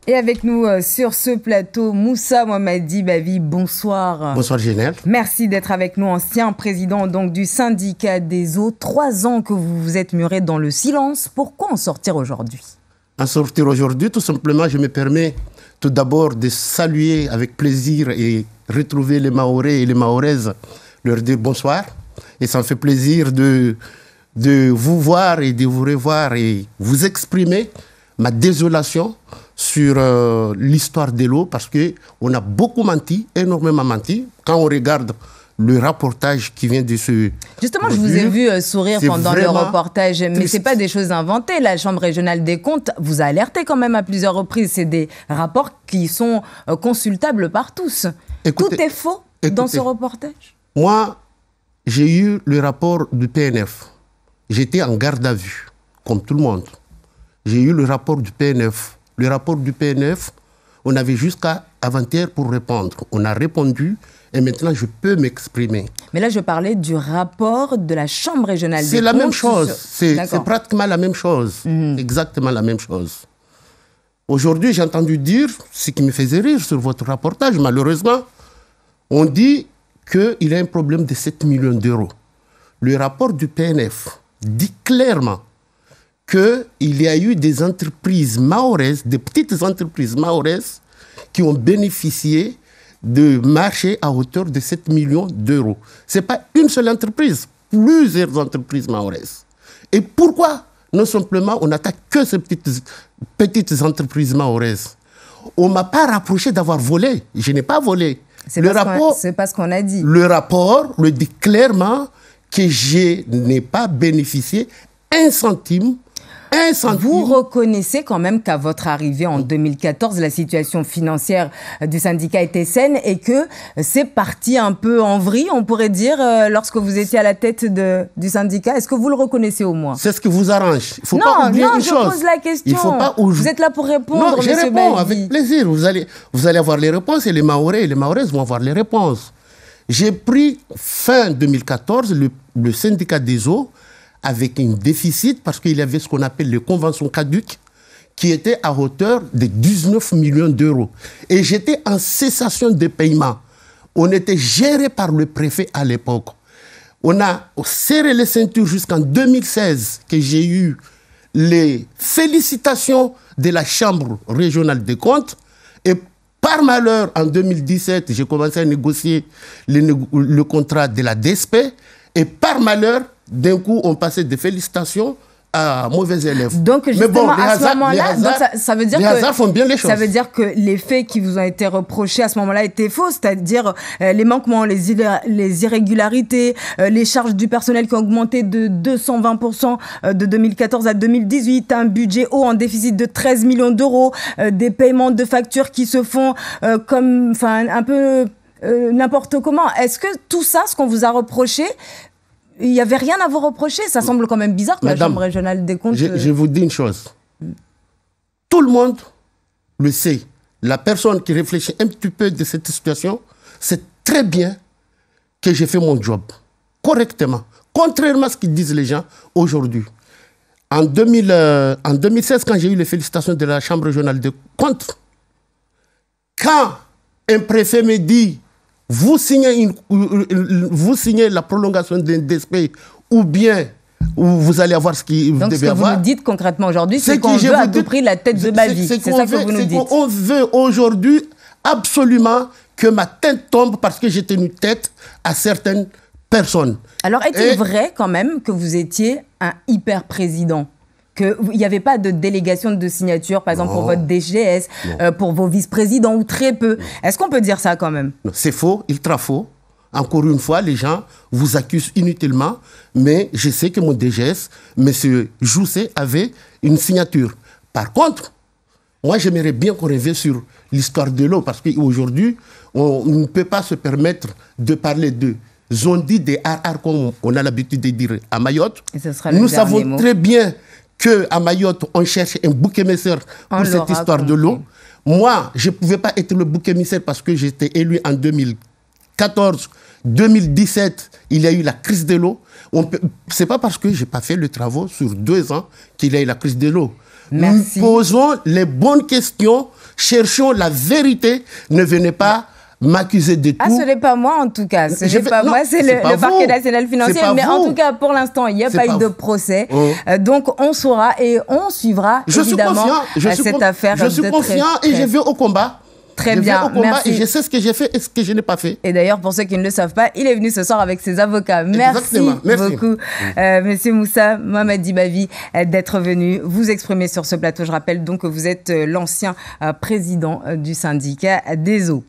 Et avec nous sur ce plateau, Moussa Mohamadi Bavi, bonsoir. Bonsoir Général. Merci d'être avec nous, ancien président donc, du syndicat des eaux. 3 ans que vous vous êtes muré dans le silence. Pourquoi en sortir aujourd'hui? En sortir aujourd'hui, tout simplement, je me permets tout d'abord de saluer avec plaisir et retrouver les Mahorais et les Mahoraises, leur dire bonsoir. Et ça me fait plaisir de vous voir et de vous revoir et vous exprimer ma désolation sur l'histoire de l'eau parce qu'on a beaucoup menti, énormément menti. Quand on regarde le reportage qui vient de se... Justement, je vous ai vu sourire pendant le reportage, mais ce n'est pas des choses inventées. La Chambre régionale des comptes vous a alerté quand même à plusieurs reprises. C'est des rapports qui sont consultables par tous. Tout est faux dans ce reportage. Moi, j'ai eu le rapport du PNF. J'étais en garde à vue, comme tout le monde. J'ai eu le rapport du PNF. Le rapport du PNF, on avait jusqu'à avant-hier pour répondre. On a répondu et maintenant je peux m'exprimer. Mais là, je parlais du rapport de la Chambre régionale des comptes. C'est la même chose. C'est pratiquement la même chose. Exactement la même chose. Aujourd'hui, j'ai entendu dire, ce qui me faisait rire sur votre reportage, malheureusement, on dit qu'il y a un problème de 7 millions d'euros. Le rapport du PNF dit clairement qu'il y a eu des entreprises mahoraises, des petites entreprises mahoraises qui ont bénéficié de marchés à hauteur de 7 millions d'euros. Ce n'est pas une seule entreprise, plusieurs entreprises mahoraises. Et pourquoi non simplement on n'attaque que ces petites entreprises mahoraises? On ne m'a pas rapproché d'avoir volé. Je n'ai pas volé. C'est pas ce qu'on a dit. Le rapport le dit clairement que je n'ai pas bénéficié un centime. Vous reconnaissez quand même qu'à votre arrivée en 2014, la situation financière du syndicat était saine et que c'est parti un peu en vrille, on pourrait dire, lorsque vous étiez à la tête du syndicat. Est-ce que vous le reconnaissez au moins? C'est ce qui vous arrange. Il ne faut pas oublier une chose. Non, je pose la question. Il faut pas vous êtes là pour répondre, non, je réponds avec plaisir. Vous allez avoir les réponses et les Mahorais et les Mahoraises vont avoir les réponses. J'ai pris fin 2014 le syndicat des eaux avec un déficit parce qu'il y avait ce qu'on appelle les conventions caduques qui étaient à hauteur de 19 millions d'euros. Et j'étais en cessation de paiement. On était géré par le préfet à l'époque. On a serré les ceintures jusqu'en 2016 que j'ai eu les félicitations de la Chambre régionale des comptes. Et par malheur, en 2017, j'ai commencé à négocier le contrat de la DSP. Et par malheur, d'un coup, on passait des félicitations à mauvais élèves. Donc, justement, à ce moment-là, ça veut dire les hasards font bien les choses. Ça veut dire que les faits qui vous ont été reprochés à ce moment-là étaient faux, c'est-à-dire les manquements, les irrégularités, les charges du personnel qui ont augmenté de 220% de 2014 à 2018, un budget haut en déficit de 13 millions d'euros, des paiements de factures qui se font un peu n'importe comment. Est-ce que tout ça, ce qu'on vous a reproché, il n'y avait rien à vous reprocher? Ça semble quand même bizarre que la Chambre régionale des comptes... Je vous dis une chose. Tout le monde le sait. La personne qui réfléchit un petit peu de cette situation sait très bien que j'ai fait mon job correctement. Contrairement à ce qu'ils disent les gens aujourd'hui. En 2016, quand j'ai eu les félicitations de la Chambre régionale des comptes, quand un préfet me dit vous signez la prolongation d'un DSP ou bien vous allez avoir ce qui Donc, ce que vous nous dites concrètement aujourd'hui, c'est qu'on veut à tout prix la tête de Bavi. C'est ça que vous nous dites. On veut aujourd'hui absolument que ma tête tombe parce que j'ai tenu tête à certaines personnes. Alors, est-il vrai quand même que vous étiez un hyper-président ? Qu'il n'y avait pas de délégation de signature, par exemple, pour votre DGS, pour vos vice-présidents, ou très peu. Est-ce qu'on peut dire ça quand même? C'est faux, ultra faux. Encore une fois, les gens vous accusent inutilement, mais je sais que mon DGS, M. Joussé, avait une signature. Par contre, moi, j'aimerais bien qu'on revienne sur l'histoire de l'eau, parce qu'aujourd'hui, on ne peut pas se permettre de parler de zondi, des ar comme on a l'habitude de dire à Mayotte. Nous savons très bien qu'à Mayotte, on cherche un bouc émissaire pour cette histoire de l'eau. Moi, je ne pouvais pas être le bouc émissaire parce que j'étais élu en 2014. 2017, il y a eu la crise de l'eau. Ce n'est pas parce que je n'ai pas fait le travail sur 2 ans qu'il y a eu la crise de l'eau. Merci. Posons les bonnes questions, cherchons la vérité, ne venez pas m'accuser de tout. Ah, ce n'est pas moi en tout cas. Ce n'est pas moi, c'est le parquet national financier. Mais en tout cas, pour l'instant, il n'y a pas eu de procès. Donc, on saura et on suivra évidemment cette affaire. Je suis confiant et je vais au combat. Très bien, merci. Et je sais ce que j'ai fait et ce que je n'ai pas fait. Et d'ailleurs, pour ceux qui ne le savent pas, il est venu ce soir avec ses avocats. Merci beaucoup, Monsieur Moussa Mohamed Dibavi, d'être venu vous exprimer sur ce plateau. Je rappelle donc que vous êtes l'ancien président du syndicat des eaux.